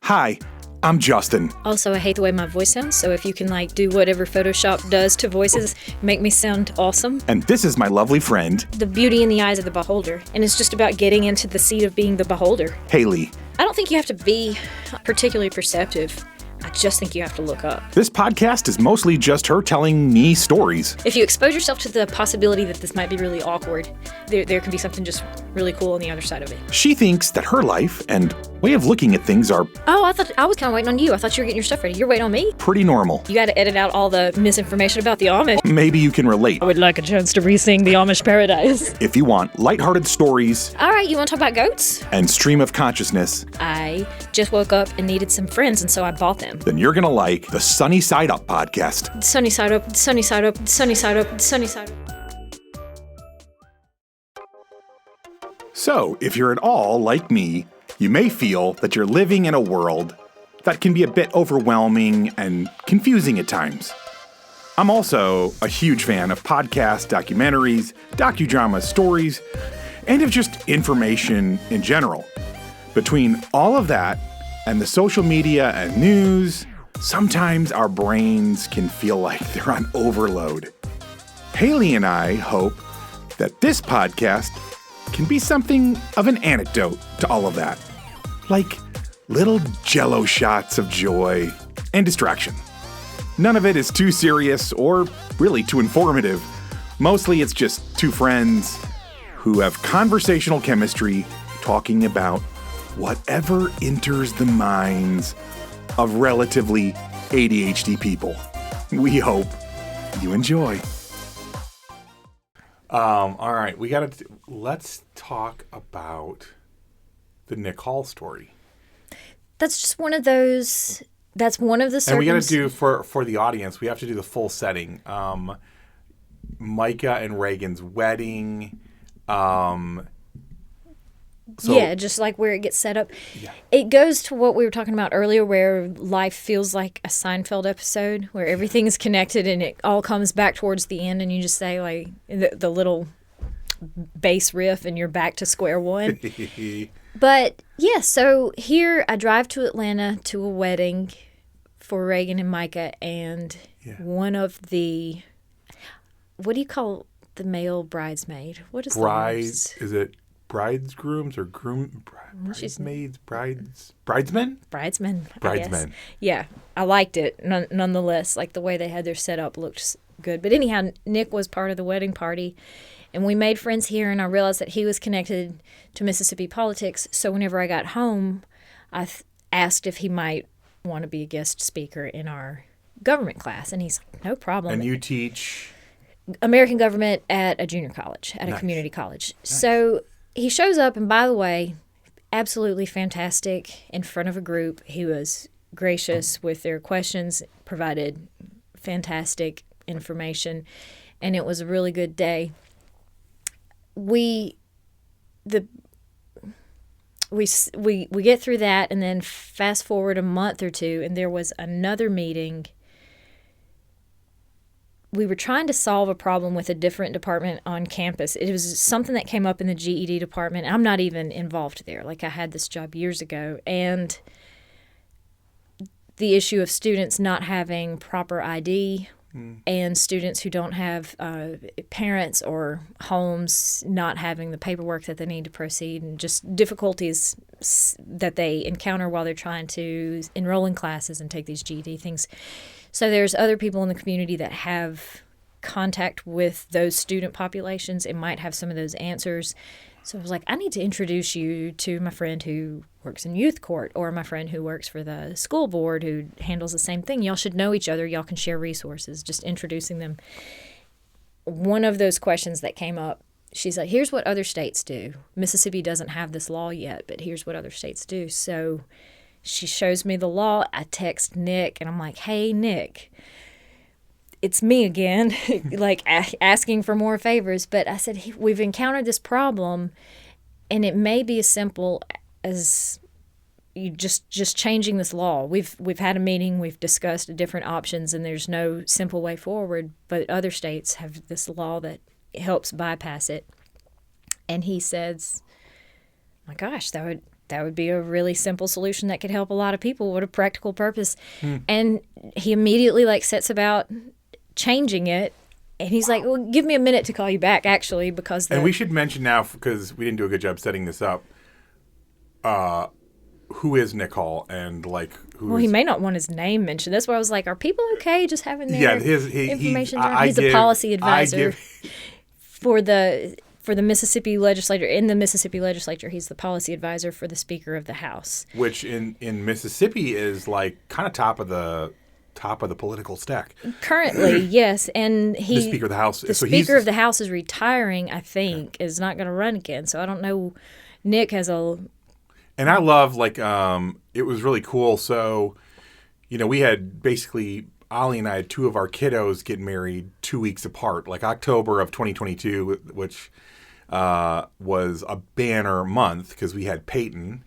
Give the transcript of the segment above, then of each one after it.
Hi, I'm Justin. Also, I hate the way my voice sounds, so if you can do whatever Photoshop does to voices, make me sound awesome. And this is my lovely friend, The beauty in the eyes of the beholder, and it's just about getting into the seat of being the beholder. Hayley. I don't think you have to be particularly perceptive. I just think you have to look up. This podcast is mostly just her telling me stories. If you expose yourself to the possibility that this might be really awkward, there can be something just really cool on the other side of it. She thinks that her life and way of looking at things are Oh, I was kind of waiting on you. I thought you were getting your stuff ready. You're waiting on me? pretty normal. You got to edit out all the misinformation about the Amish. Maybe you can relate. I would like a chance to re-sing the Amish Paradise. If you want lighthearted stories All right, you want to talk about goats? and stream of consciousness, I just woke up and needed some friends, and so I bought them. then you're gonna like the Sunny Side Up podcast. Sunny side up, sunny side up, sunny side up, sunny side up. So, if you're at all like me, you may feel that you're living in a world that can be a bit overwhelming and confusing at times. I'm also a huge fan of podcasts, documentaries, docudramas, stories, and of just information in general. Between all of that and the social media and news, sometimes our brains can feel like they're on overload. Hayley and I hope that this podcast can be something of an antidote to all of that. Like little jello shots of joy and distraction. None of it is too serious or really too informative. Mostly it's just two friends who have conversational chemistry talking about whatever enters the minds of relatively ADHD people. We hope you enjoy. All right, let's talk about the Nick Hall story. That's just one of those. That's one of the. And we got to do for the audience. We have to do the full setting. Micah and Reagan's wedding. Yeah, just like where it gets set up. Yeah. It goes to what we were talking about earlier, where life feels like a Seinfeld episode, where everything's connected and it all comes back towards the end, and you just say like the little bass riff, and you're back to square one. But yeah, so here I drive to Atlanta to a wedding for Reagan and Micah, and one of the, what do you call the male bridesmaid? What is Brides? Is it bridesgrooms or bridesmaids? Bridesmen? Bridesmen. Bridesmen. Yeah, I liked it nonetheless. Like the way they had their setup looked good. But anyhow, Nick was part of the wedding party, and we made friends here, and I realized that he was connected to Mississippi politics. So whenever I got home, I asked if he might want to be a guest speaker in our government class, and he's like, no problem. And you teach American government at a junior college, at a community college. Nice. So he shows up, and by the way, absolutely fantastic in front of a group. He was gracious with their questions, provided fantastic information, and it was a really good day. We get through that, and then fast forward a month or two, and there was another meeting. We were trying to solve a problem with a different department on campus. It was something that came up in the GED department. I'm not even involved there. Like, I had this job years ago. And the issue of students not having proper ID and students who don't have parents or homes not having the paperwork that they need to proceed, and just difficulties that they encounter while they're trying to enroll in classes and take these GED things. So there's other people in the community that have contact with those student populations and might have some of those answers. So I was like, I need to introduce you to my friend who works in youth court, or my friend who works for the school board who handles the same thing. Y'all should know each other. Y'all can share resources, just introducing them. One of those questions that came up, she's like, here's what other states do. Mississippi doesn't have this law yet, but here's what other states do. So she shows me the law. I text Nick, and I'm like, hey, Nick, it's me again, like asking for more favors. But I said, we've encountered this problem, and it may be as simple as you just changing this law. We've had a meeting, we've discussed different options, and there's no simple way forward. But other states have this law that helps bypass it. And he says, my gosh, that would that would be a really simple solution that could help a lot of people. What a practical purpose. And he immediately sets about changing it. And he's like, well, give me a minute to call you back, actually, because... And we should mention now, because we didn't do a good job setting this up, who is Nick Hall and who Well, he may not want his name mentioned. That's why I was like, are people okay just having their information? He's a policy advisor for the Mississippi legislature. In the Mississippi legislature, he's the policy advisor for the Speaker of the House. Which in Mississippi is kind of top of the political stack. Currently, yes. And the Speaker of the House. The Speaker of the House is retiring, I think, is not going to run again. So I don't know. Nick has a... And I love, it was really cool. So, we had basically, Ollie and I had two of our kiddos get married 2 weeks apart, October of 2022, which was a banner month because we had Peyton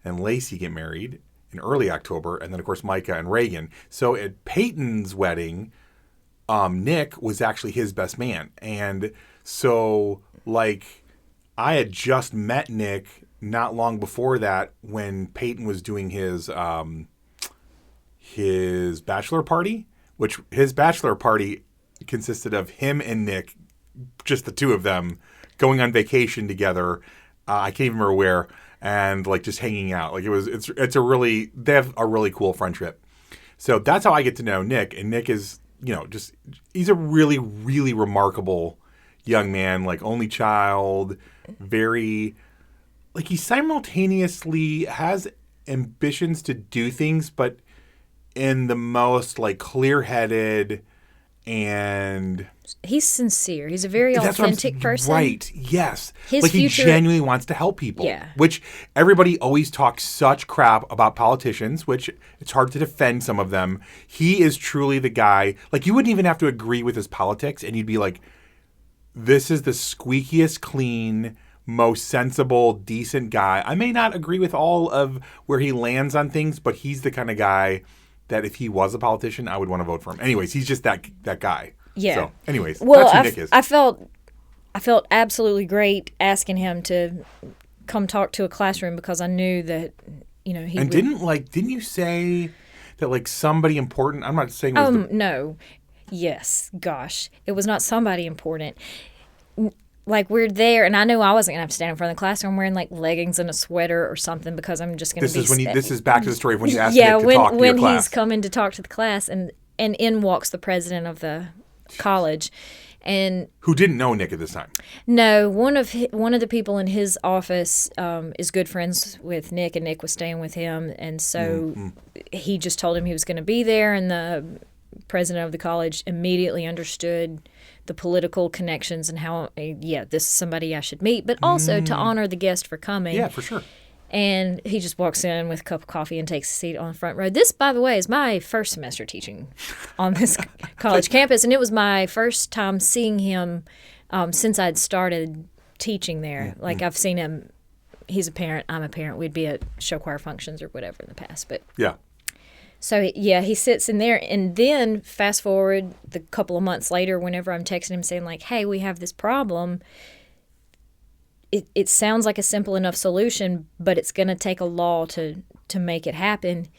and Lacey get married in early October, and then, of course, Micah and Reagan. So at Peyton's wedding, Nick was actually his best man. And so, I had just met Nick not long before that when Peyton was doing his bachelor party, which his bachelor party consisted of him and Nick, just the two of them, going on vacation together. I can't even remember where, and just hanging out. They have a really cool friendship. So that's how I get to know Nick. And Nick is, he's a really, really remarkable young man, only child, very... he simultaneously has ambitions to do things, but in the most clear-headed and... He's sincere. He's a very authentic person. Right, yes. His future... he genuinely wants to help people. Yeah. Which everybody always talks such crap about politicians, which it's hard to defend some of them. He is truly the guy... you wouldn't even have to agree with his politics, and you'd be like, this is the squeakiest clean... most sensible, decent guy. I may not agree with all of where he lands on things, but he's the kind of guy that if he was a politician, I would want to vote for him. Anyways, he's just that guy. Yeah. So, anyways, well, that's who Nick is. I felt absolutely great asking him to come talk to a classroom because I knew that, he and would... didn't you say that somebody important? I'm not saying. No. Yes. Gosh, it was not somebody important. We're there, and I knew I wasn't going to have to stand in front of the class. So I'm wearing, leggings and a sweater or something because I'm just going to be... This is back to the story of when you asked Nick to talk to your class. when he's coming to talk to the class, and in walks the president of the college. And who didn't know Nick at this time? No, one of the people in his office is good friends with Nick, and Nick was staying with him. And so he just told him he was going to be there, and the president of the college immediately understood the political connections and how, this is somebody I should meet, but also to honor the guest for coming. Yeah, for sure. And he just walks in with a cup of coffee and takes a seat on the front row. This, by the way, is my first semester teaching on this college campus, and it was my first time seeing him since I'd started teaching there. I've seen him. He's a parent. I'm a parent. We'd be at show choir functions or whatever in the past, but yeah. So, he sits in there, and then fast forward the couple of months later, whenever I'm texting him saying, hey, we have this problem, it sounds like a simple enough solution, but it's going to take a law to make it happen.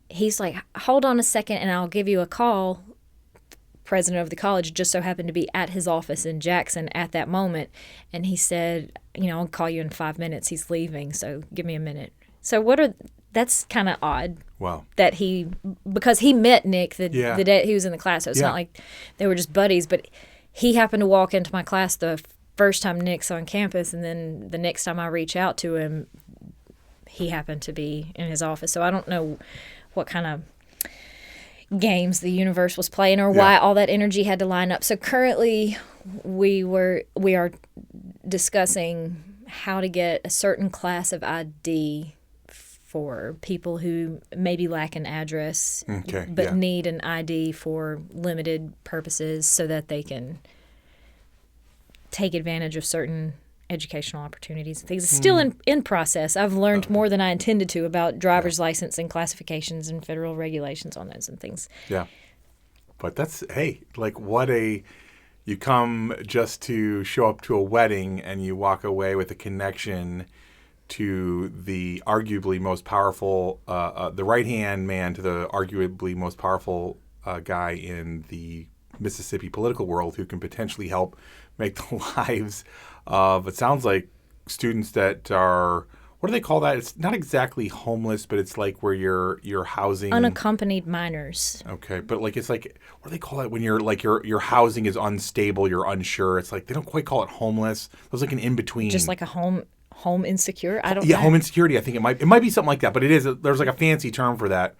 He's like, hold on a second, and I'll give you a call. President of the college just so happened to be at his office in Jackson at that moment, and he said, I'll call you in 5 minutes. He's leaving, so give me a minute. So that's kind of odd. Wow. That because he met Nick the day he was in the class. So it's not like they were just buddies, but he happened to walk into my class the first time Nick's on campus, and then the next time I reach out to him, he happened to be in his office. So I don't know what kind of games the universe was playing or why all that energy had to line up. So currently we are discussing how to get a certain class of ID for people who maybe lack an address but need an ID for limited purposes so that they can take advantage of certain educational opportunities and things. It's still in process. I've learned more than I intended to about driver's license and classifications and federal regulations on those and things. Yeah. But that's, you come just to show up to a wedding and you walk away with a connection to the arguably most powerful, the right-hand man to the arguably most powerful guy in the Mississippi political world who can potentially help make the lives of, it sounds like, students that are, what do they call that? It's not exactly homeless, but it's like where you're housing unaccompanied minors. Okay, but like it's like, what do they call that when you're like your housing is unstable, you're unsure. It's like they don't quite call it homeless. There's like an in between. Just like a home insecure. I don't. Yeah, home insecurity. I think it might be something like that, but it is. There's like a fancy term for that.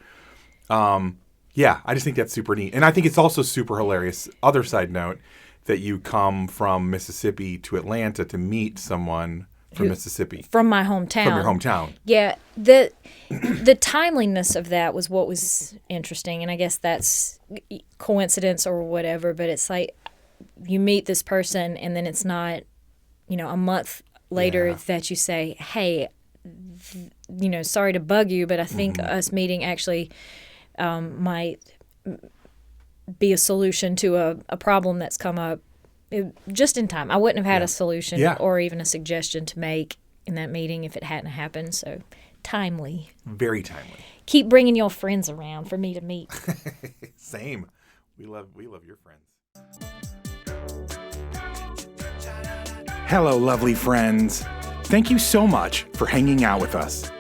Yeah, I just think that's super neat, and I think it's also super hilarious. Other side note, that you come from Mississippi to Atlanta to meet someone from Mississippi. From my hometown. From your hometown. Yeah. The timeliness of that was what was interesting. And I guess that's coincidence or whatever. But it's like you meet this person and then it's not, a month later that you say, hey, sorry to bug you, but I think us meeting actually might be a solution to a problem that's come up. Just in time. I wouldn't have had a solution or even a suggestion to make in that meeting if it hadn't happened. So timely. Very timely. Keep bringing your friends around for me to meet. Same. We love your friends. Hello, lovely friends. Thank you so much for hanging out with us.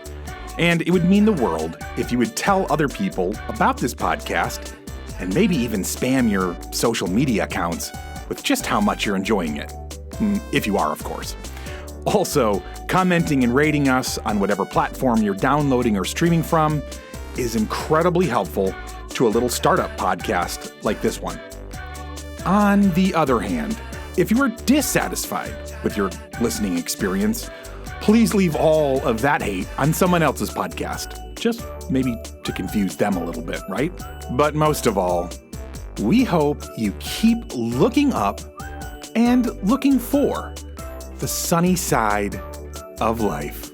And it would mean the world if you would tell other people about this podcast and maybe even spam your social media accounts with just how much you're enjoying it. If you are, of course. Also, commenting and rating us on whatever platform you're downloading or streaming from is incredibly helpful to a little startup podcast like this one. On the other hand, if you are dissatisfied with your listening experience, please leave all of that hate on someone else's podcast. Just maybe to confuse them a little bit, right? But most of all, we hope you keep looking up and looking for the sunny side of life.